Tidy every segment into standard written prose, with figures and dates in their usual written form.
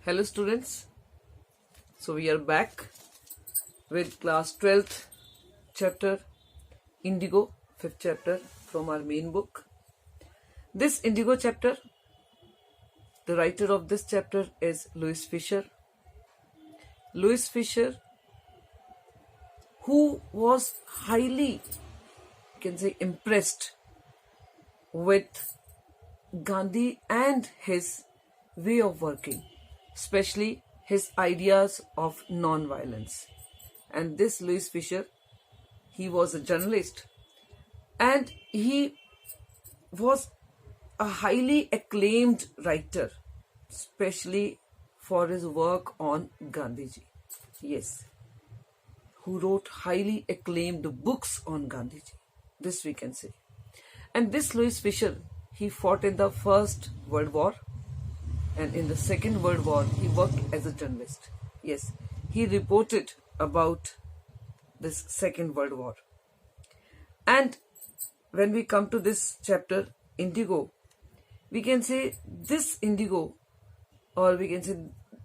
Hello students, so we are back with class 12th chapter Indigo, 5th chapter from our main book. This Indigo chapter, the writer of this chapter is Louis Fischer. Louis Fischer, who was highly, impressed with Gandhi and his way of working, especially his ideas of non-violence. And this Louis Fischer, he was a journalist and he was a highly acclaimed writer, especially for his work on Gandhiji. Yes, who wrote highly acclaimed books on Gandhiji. This we can say. And this Louis Fischer, he fought in the First World War, and in the Second World War he worked as a journalist. Yes, he reported about this Second World War. And when we come to this chapter, Indigo, we can say this Indigo, or we can say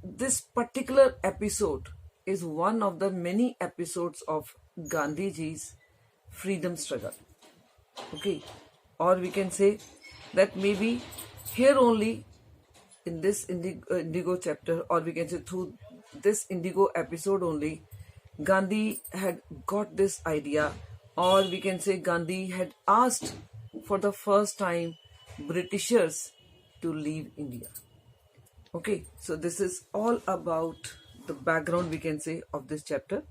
this particular episode is one of the many episodes of Gandhiji's freedom struggle. Okay, or we can say that maybe here only in this Indigo chapter, or we can say through this Indigo episode only, Gandhi had got this idea, or we can say Gandhi had asked for the first time Britishers to leave India. Okay, so this is all about the background, we can say, of this chapter.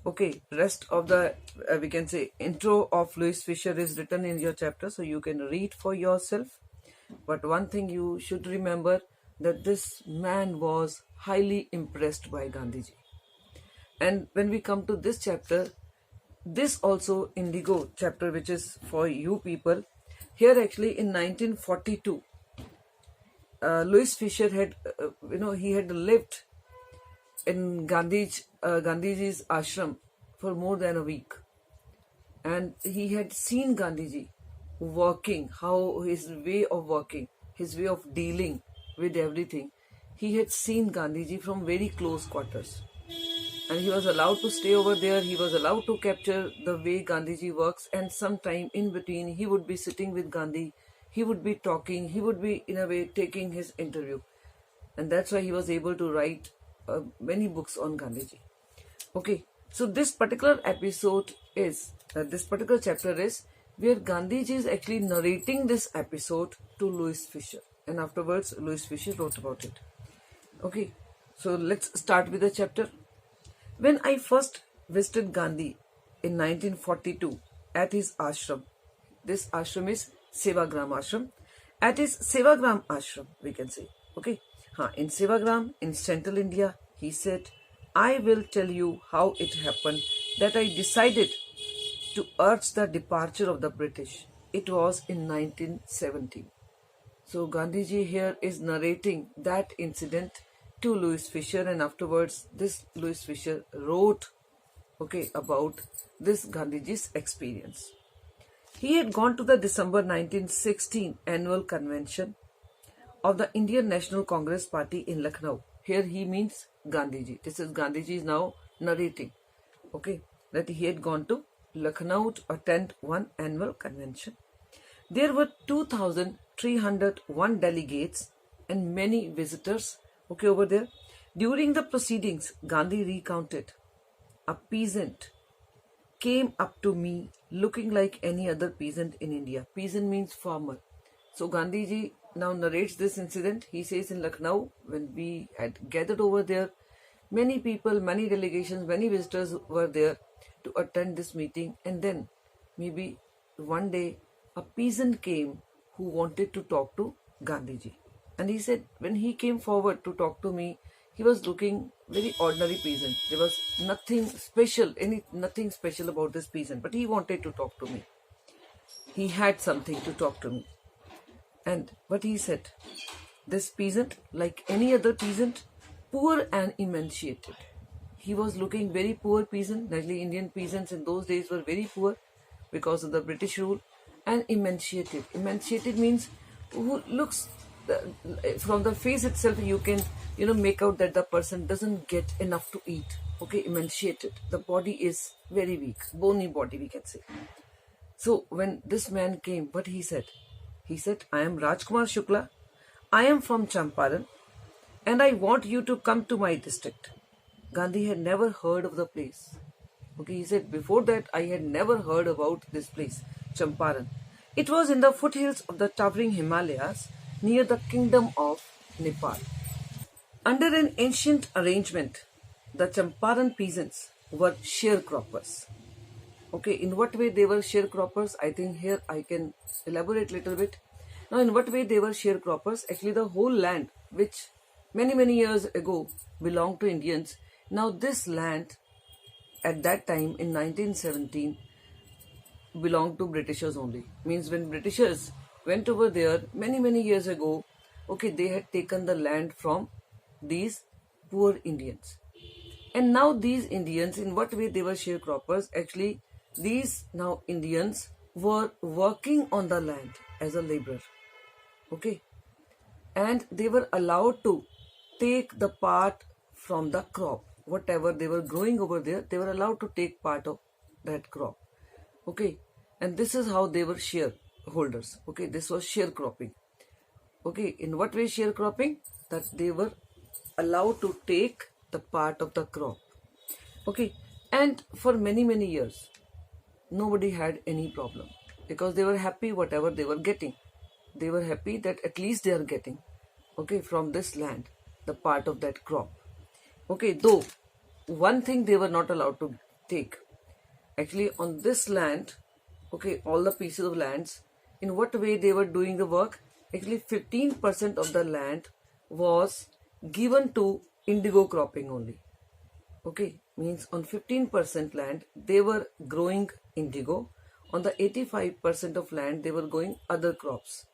Okay, rest of the we can say intro of Louis Fischer is written in your chapter, so you can read for yourself. But one thing you should remember, that this man was highly impressed by Gandhiji. And when we come to this chapter, this also Indigo chapter, which is for you people, here actually in 1942, Louis Fischer had, he had lived in Gandhiji's ashram for more than a week. And he had seen Gandhiji working, how his way of working, his way of dealing with everything. He had seen Gandhiji from very close quarters. And he was allowed to stay over there. He was allowed to capture the way Gandhiji works. And sometime in between, he would be sitting with Gandhi. He would be talking. He would be, in a way, taking his interview. And that's why he was able to write many books on Gandhiji. Okay, so this particular episode is, this particular chapter is where Gandhiji is actually narrating this episode to Louis Fischer. And afterwards, Louis Fischer wrote about it. Okay, so let's start with the chapter. When I first visited Gandhi in 1942 at his ashram, this ashram is Sevagram ashram. At his Sevagram ashram, we can say. Okay, in Sevagram in central India, he said, I will tell you how it happened that I decided to urge the departure of the British. It was in 1917. So Gandhiji here is narrating that incident to Louis Fischer, and afterwards this Louis Fischer wrote about this Gandhiji's experience. He had gone to the December 1916 annual convention of the Indian National Congress Party in Lucknow. Here he means Gandhiji. This is Gandhiji is now narrating. Okay, that he had gone to Lucknow to attend one annual convention. There were 2,301 delegates and many visitors. Okay, over there. During the proceedings, Gandhi recounted, a peasant came up to me looking like any other peasant in India. Peasant means farmer. So Gandhiji now narrates this incident. He says in Lucknow, when we had gathered over there, many people, many delegations, many visitors were there to attend this meeting. And then maybe one day a peasant came who wanted to talk to Gandhiji. And he said, when he came forward to talk to me, he was looking very ordinary peasant. There was nothing special, nothing special about this peasant. But he wanted to talk to me. He had something to talk to me. And what he said, this peasant, like any other peasant, poor and emaciated. He was looking very poor peasant. Naturally, Indian peasants in those days were very poor because of the British rule. And emaciated. Emaciated means who looks from the face itself, you can make out that the person doesn't get enough to eat. Okay, emaciated. The body is very weak, bony body, we can say. So when this man came, what he said? He said, I am Rajkumar Shukla. I am from Champaran and I want you to come to my district. Gandhi had never heard of the place. Okay, he said, before that I had never heard about this place, Champaran. It was in the foothills of the towering Himalayas near the kingdom of Nepal. Under an ancient arrangement, the Champaran peasants were sharecroppers. Okay, in what way they were sharecroppers? I think here I can elaborate a little bit. Now, in what way they were sharecroppers? Actually, the whole land, which many years ago belonged to Indians, now this land at that time in 1917 belonged to Britishers only. Means when Britishers went over there many years ago, okay, they had taken the land from these poor Indians. And now these Indians, in what way they were sharecroppers? Actually, these now Indians were working on the land as a laborer. Okay. And they were allowed to take the part from the crop. Whatever they were growing over there, they were allowed to take part of that crop. Okay. And this is how they were shareholders. Okay. This was sharecropping. Okay. In what way sharecropping? That they were allowed to take the part of the crop. Okay. And for many years, nobody had any problem because they were happy whatever they were getting. They were happy that at least they are getting, okay, from this land, the part of that crop. Okay, though one thing they were not allowed to take. Actually, on this land, okay, all the pieces of lands, in what way they were doing the work? Actually, 15% of the land was given to indigo cropping only. Okay, means on 15% land, they were growing indigo. On the 85% of land, they were growing other crops.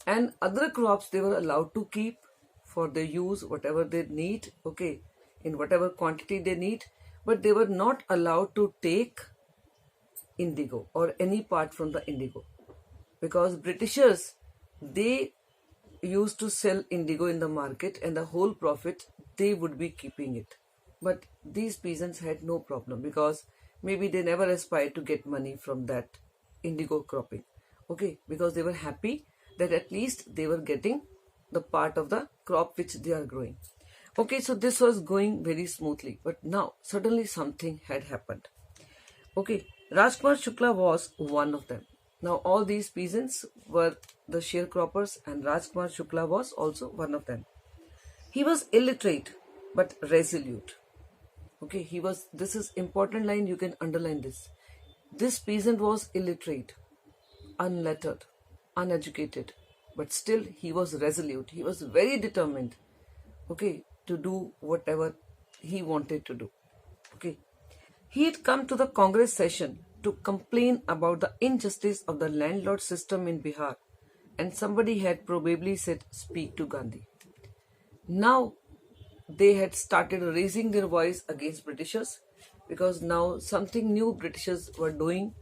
And other crops they were allowed to keep for their use, whatever they need, okay, in whatever quantity they need. But they were not allowed to take indigo or any part from the indigo. Because Britishers, they used to sell indigo in the market and the whole profit, they would be keeping it. But these peasants had no problem because maybe they never aspired to get money from that indigo cropping. Okay, because they were happy that at least they were getting the part of the crop which they are growing. Okay, so this was going very smoothly. But now suddenly something had happened. Okay, Rajkumar Shukla was one of them. Now all these peasants were the sharecroppers and Rajkumar Shukla was also one of them. He was illiterate but resolute. Okay, this is important line, you can underline this. This peasant was illiterate, unlettered, uneducated, but still he was resolute. He was very determined, okay, to do whatever he wanted to do. Okay, he had come to the Congress session to complain about the injustice of the landlord system in Bihar, and somebody had probably said, speak to Gandhi. Now they had started raising their voice against Britishers because now something new Britishers were doing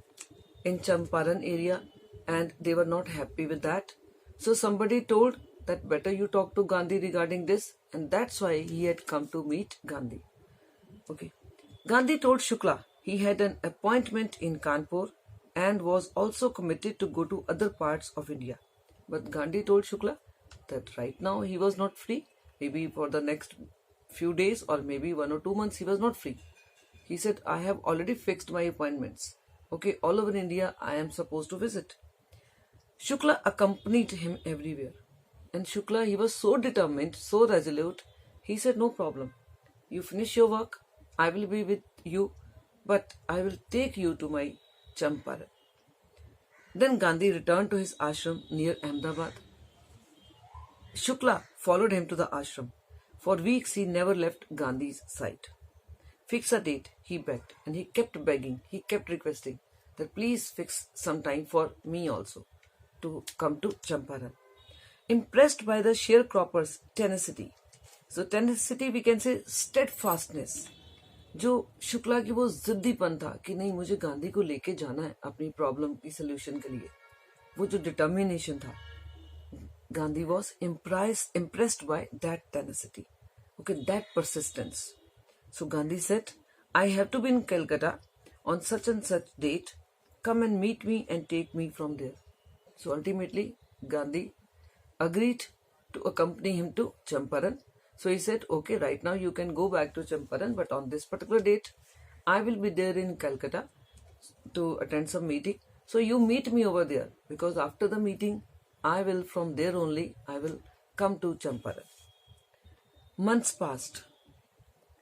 in Champaran area and they were not happy with that. So somebody told that better you talk to Gandhi regarding this, and that's why he had come to meet Gandhi. Okay. Gandhi told Shukla he had an appointment in Kanpur and was also committed to go to other parts of India. But Gandhi told Shukla that right now he was not free. Maybe for the next few days or maybe 1 or 2 months he was not free. He said, I have already fixed my appointments. Okay, all over India I am supposed to visit. Shukla accompanied him everywhere. And Shukla, he was so determined, so resolute. He said, no problem. You finish your work, I will be with you, but I will take you to my Champaran. Then Gandhi returned to his ashram near Ahmedabad. Shukla followed him to the ashram. For weeks he never left Gandhi's side. Fix a date, he begged, and he kept begging, he kept requesting that please fix some time for me also to come to Champaran. Impressed by the sharecroppers' tenacity. So tenacity we can say steadfastness. जो शुक्ला की वो जिद्दीपन था कि नहीं मुझे गांधी को लेके जाना है अपनी प्रॉब्लम की सोल्यूशन के लिए, वो जो डिटर्मिनेशन था, Gandhi was impressed by that tenacity. Okay, that persistence. So Gandhi said, I have to be in Calcutta on such and such date. Come and meet me and take me from there. So ultimately, Gandhi agreed to accompany him to Champaran. So he said, okay, right now you can go back to Champaran, but on this particular date, I will be there in Calcutta to attend some meeting. So you meet me over there, because after the meeting, I will from there only, I will come to Champaran. Months passed.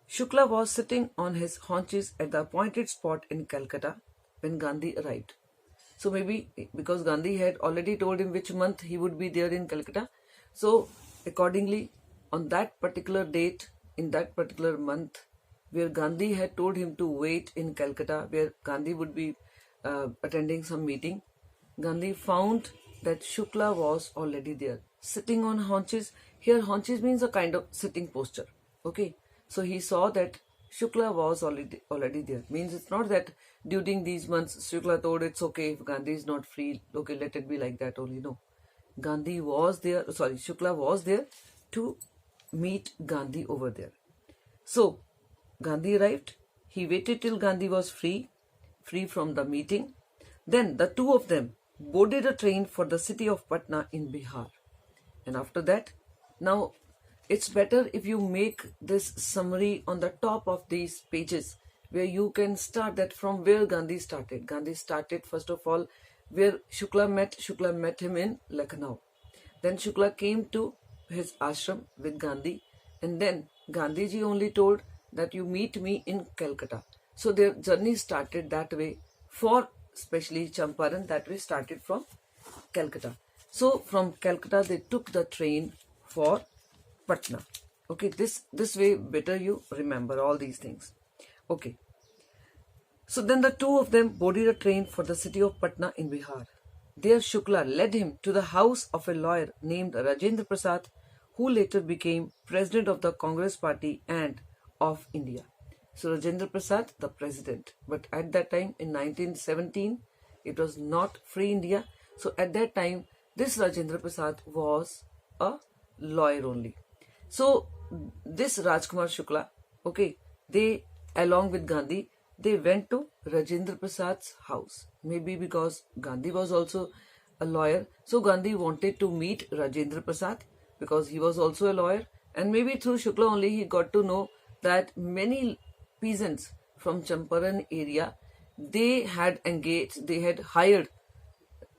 Shukla was sitting on his haunches at the appointed spot in Calcutta when Gandhi arrived. So maybe because Gandhi had already told him which month he would be there in Calcutta, so accordingly on that particular date, in that particular month, where Gandhi had told him to wait in Calcutta, where Gandhi would be attending some meeting, Gandhi found that Shukla was already there, sitting on haunches. Here haunches means a kind of sitting posture. Okay, so he saw that Shukla was already there. Means it's not that during these months Shukla thought it's okay if Gandhi is not free, okay, let it be like that only. No, Gandhi was there, sorry, Shukla was there to meet Gandhi over there. So Gandhi arrived, he waited till Gandhi was free from the meeting. Then the two of them boarded a train for the city of Patna in Bihar. And after that, now it's better if you make this summary on the top of these pages, where you can start that from where Gandhi started. Gandhi started first of all where Shukla met him in Lucknow. Then Shukla came to his ashram with Gandhi, and then Gandhiji only told that you meet me in Calcutta. So their journey started that way, for especially Champaran, that way started from Calcutta. So from Calcutta they took the train for Patna. Okay, this way better you remember all these things. Okay. So then the two of them boarded a train for the city of Patna in Bihar. There Shukla led him to the house of a lawyer named Rajendra Prasad, who later became president of the Congress party and of India. So Rajendra Prasad, the president. But at that time in 1917, it was not free India. So at that time, this Rajendra Prasad was a lawyer only. So this Rajkumar Shukla, okay, they along with Gandhi, they went to Rajendra Prasad's house. Maybe because Gandhi was also a lawyer, so Gandhi wanted to meet Rajendra Prasad because he was also a lawyer, and maybe through Shukla only he got to know that many peasants from Champaran area, they had engaged, they had hired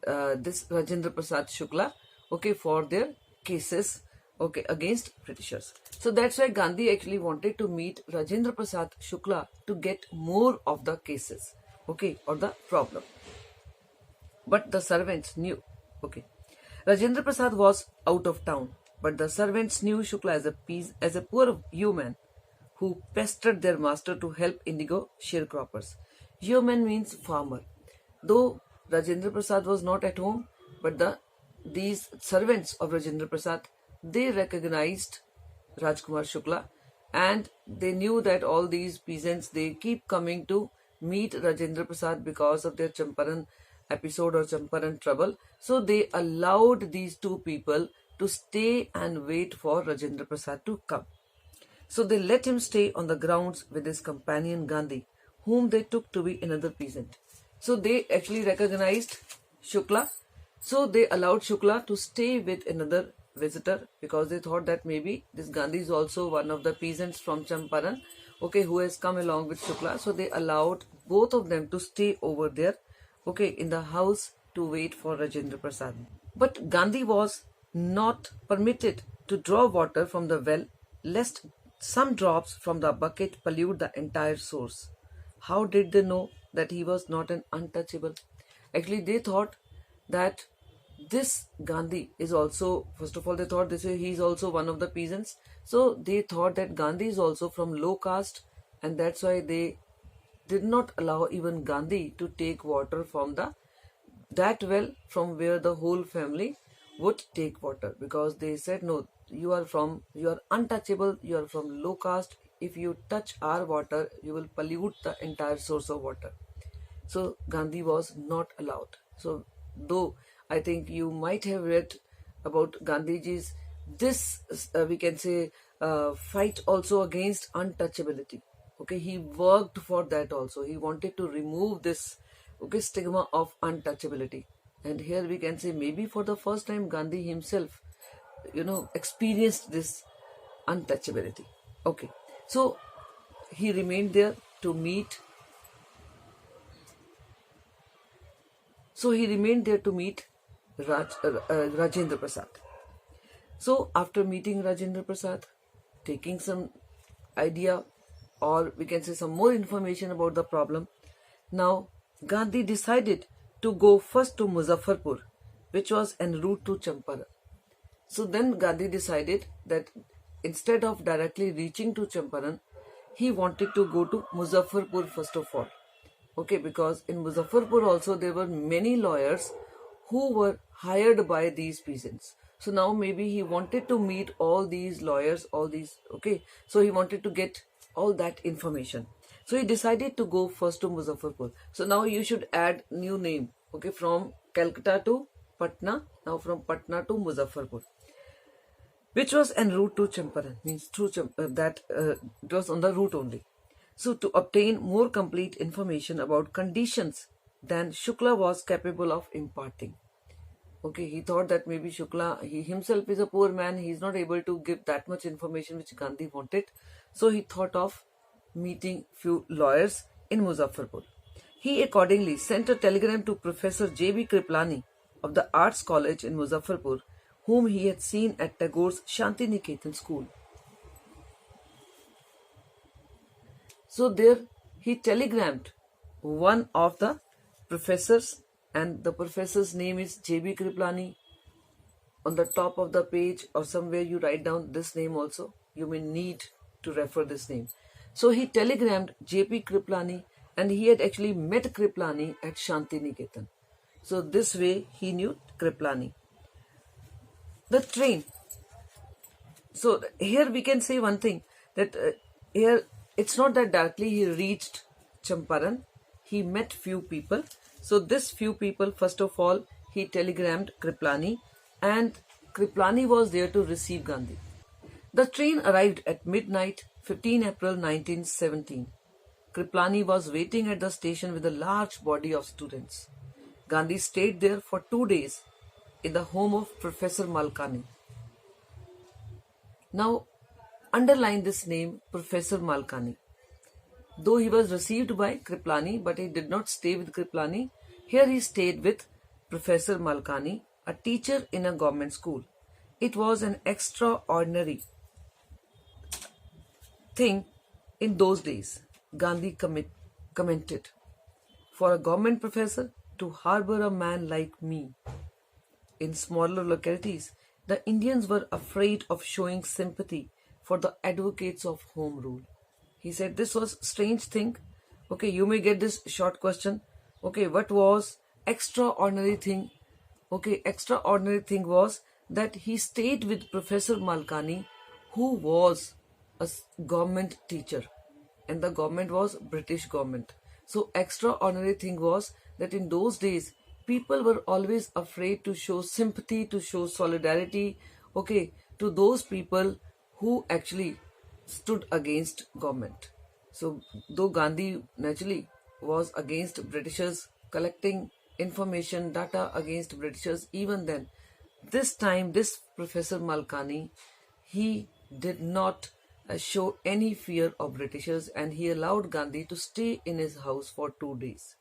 this Rajendra Prasad Shukla, okay, for their cases, okay, against Britishers. So that's why Gandhi actually wanted to meet Rajendra Prasad Shukla to get more of the cases, okay, or the problem. But the servants knew, okay, Rajendra Prasad was out of town, but the servants knew Shukla as a poor yeoman who pestered their master to help Indigo sharecroppers. Yeoman means farmer. Though Rajendra Prasad was not at home, but these servants of Rajendra Prasad, they recognized Rajkumar Shukla, and they knew that all these peasants, they keep coming to meet Rajendra Prasad because of their Champaran episode or Champaran trouble. So they allowed these two people to stay and wait for Rajendra Prasad to come. So they let him stay on the grounds with his companion Gandhi, whom they took to be another peasant. So they actually recognized Shukla. So they allowed Shukla to stay with another visitor because they thought that maybe this Gandhi is also one of the peasants from Champaran, okay, who has come along with Shukla. So they allowed both of them to stay over there, okay, in the house to wait for Rajendra Prasad. But Gandhi was not permitted to draw water from the well, lest some drops from the bucket pollute the entire source. How did they know that he was not an untouchable? Actually, they thought that this Gandhi is also, first of all, they thought this he is also one of the peasants. So they thought that Gandhi is also from low caste, and that's why they did not allow even Gandhi to take water from that well from where the whole family would take water, because they said, no, you are untouchable, you are from low caste. If you touch our water, you will pollute the entire source of water. So Gandhi was not allowed. So though I think you might have read about Gandhiji's this we can say fight also against untouchability. Okay, he worked for that also. He wanted to remove this, okay, stigma of untouchability. And here we can say maybe for the first time Gandhi himself, experienced this untouchability. Okay, so he remained there to meet. Rajendra Prasad. So after meeting Rajendra Prasad, taking some idea, or we can say some more information about the problem, now Gandhi decided to go first to Muzaffarpur, which was en route to Champaran. So then Gandhi decided that instead of directly reaching to Champaran, he wanted to go to Muzaffarpur first of all. Okay, because in Muzaffarpur also there were many lawyers who were hired by these peasants. So now maybe he wanted to meet all these lawyers, okay. So he wanted to get all that information. So he decided to go first to Muzaffarpur. So now you should add new name, okay, from Calcutta to Patna, now from Patna to Muzaffarpur, which was en route to Champaran, means through it was on the route only. So to obtain more complete information about conditions than Shukla was capable of imparting. Okay, he thought that maybe Shukla, he himself is a poor man, he is not able to give that much information which Gandhi wanted. So he thought of meeting few lawyers in Muzaffarpur. He accordingly sent a telegram to Professor J.B. Kriplani of the Arts College in Muzaffarpur, whom he had seen at Tagore's Shantiniketan school. So there he telegrammed one of the professors, and the professor's name is J.B. Kriplani. On the top of the page or somewhere you write down this name also. You may need to refer this name. So he telegrammed J.P. Kriplani, and he had actually met Kriplani at Shantiniketan. So this way he knew Kriplani. The train. So here we can say one thing, that here it's not that directly he reached Champaran. He met few people. So this few people, first of all, he telegrammed Kriplani, and Kriplani was there to receive Gandhi. The train arrived at midnight, 15 April 1917. Kriplani was waiting at the station with a large body of students. Gandhi stayed there for 2 days in the home of Professor Malkani. Now, underline this name, Professor Malkani. Though he was received by Kriplani, but he did not stay with Kriplani. Here he stayed with Professor Malkani, a teacher in a government school. It was an extraordinary thing in those days, Gandhi commented, for a government professor to harbor a man like me. In smaller localities, the Indians were afraid of showing sympathy for the advocates of home rule. He said this was a strange thing. Okay, you may get this short question. Okay, what was extraordinary thing? Okay, extraordinary thing was that he stayed with Professor Malkani, who was a government teacher, and the government was British government. So extraordinary thing was that in those days people were always afraid to show sympathy, to show solidarity, okay, to those people who actually stood against government. So though Gandhi naturally was against Britishers, collecting information, data against Britishers, even then, this time this Professor Malkani, he did not show any fear of Britishers, and he allowed Gandhi to stay in his house for 2 days.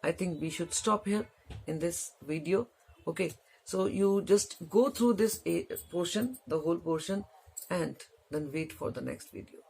I think we should stop here in this video. Okay, so you just go through this portion, the whole portion, and then wait for the next video.